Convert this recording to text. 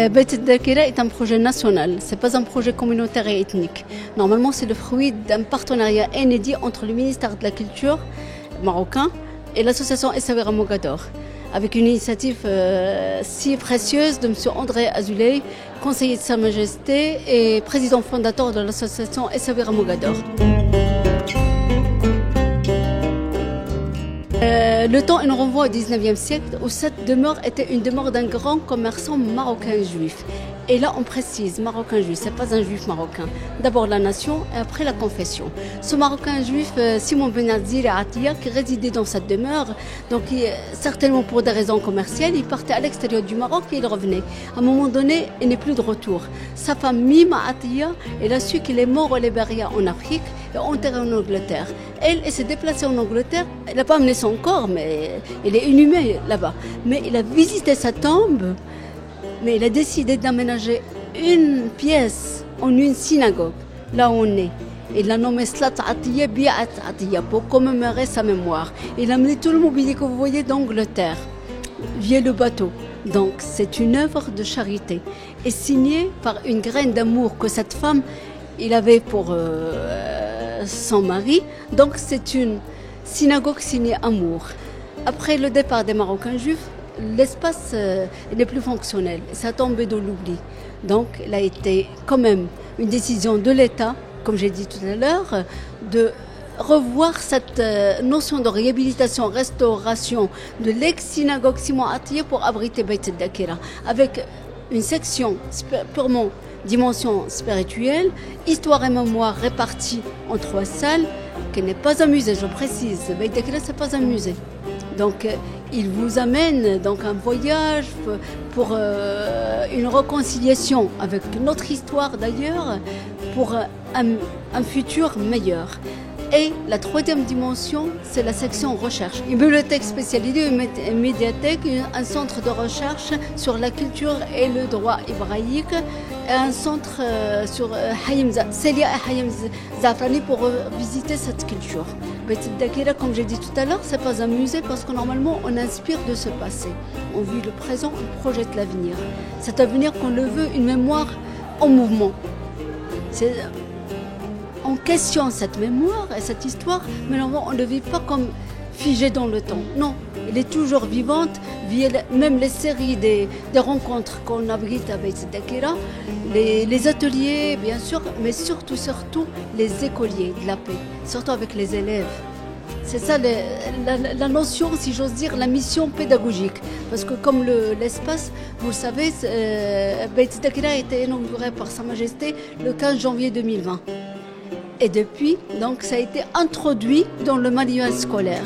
Beit Dakira est un projet national, ce n'est pas un projet communautaire et ethnique. Normalement, c'est le fruit d'un partenariat inédit entre le ministère de la Culture marocain et l'association Essaouira Mogador, avec une initiative si précieuse de M. André Azoulay, conseiller de Sa Majesté et président fondateur de l'association Essaouira Mogador. Le temps nous renvoie au 19e siècle où cette demeure était une demeure d'un grand commerçant marocain juif. Et là, on précise, marocain juif, ce n'est pas un juif marocain. D'abord la nation et après la confession. Ce marocain juif, Simon Benazir Atiya, qui résidait dans cette demeure, donc certainement pour des raisons commerciales, il partait à l'extérieur du Maroc et il revenait. À un moment donné, il n'est plus de retour. Sa femme Mima Atiya, elle a su qu'il est mort au Libéria en Afrique et enterré en Angleterre. Elle s'est déplacée en Angleterre, elle n'a pas amené son corps, mais elle est inhumée là-bas. Mais il a visité sa tombe. Mais il a décidé d'aménager une pièce en une synagogue, là où on est. Il l'a nommé Slat Atiya Bi'at Atiya pour commémorer sa mémoire. Il a amené tout le mobilier que vous voyez d'Angleterre, via le bateau. Donc c'est une œuvre de charité et signée par une graine d'amour que cette femme il avait pour son mari. Donc c'est une synagogue signée amour. Après le départ des Marocains juifs, l'espace n'est plus fonctionnel, ça a tombé dans l'oubli. Donc, il a été quand même une décision de l'État, comme j'ai dit tout à l'heure, de revoir cette notion de réhabilitation, restauration de l'ex-synagogue Simon Atiya pour abriter Beit Dakira, avec une section purement dimension spirituelle, histoire et mémoire réparties en 3 salles, qui n'est pas un musée, je précise. Beit Dakira, ce n'est pas un musée. Donc, il vous amène donc un voyage pour une réconciliation avec notre histoire d'ailleurs, pour un futur meilleur. Et la 3e dimension, c'est la section recherche. Une bibliothèque spécialisée, une médiathèque, un centre de recherche sur la culture et le droit hébraïque, et un centre sur Célia et Hayem Zafrani pour visiter cette culture. Beit Dakira, comme j'ai dit tout à l'heure, ce n'est pas un musée parce que normalement on inspire de ce passé. On vit le présent, on projette l'avenir. Cet avenir, qu'on le veut, une mémoire en mouvement. On questionne cette mémoire et cette histoire, mais on ne le vit pas comme figé dans le temps. Non, elle est toujours vivante, via même les séries des rencontres qu'on abrite à Beit Dakira, les ateliers, bien sûr, mais surtout les écoliers de la paix, surtout avec les élèves. C'est ça la notion, si j'ose dire, la mission pédagogique. Parce que comme l'espace, vous le savez, Beit Dakira a été inauguré par Sa Majesté le 15 janvier 2020. Et depuis, donc, ça a été introduit dans le manuel scolaire.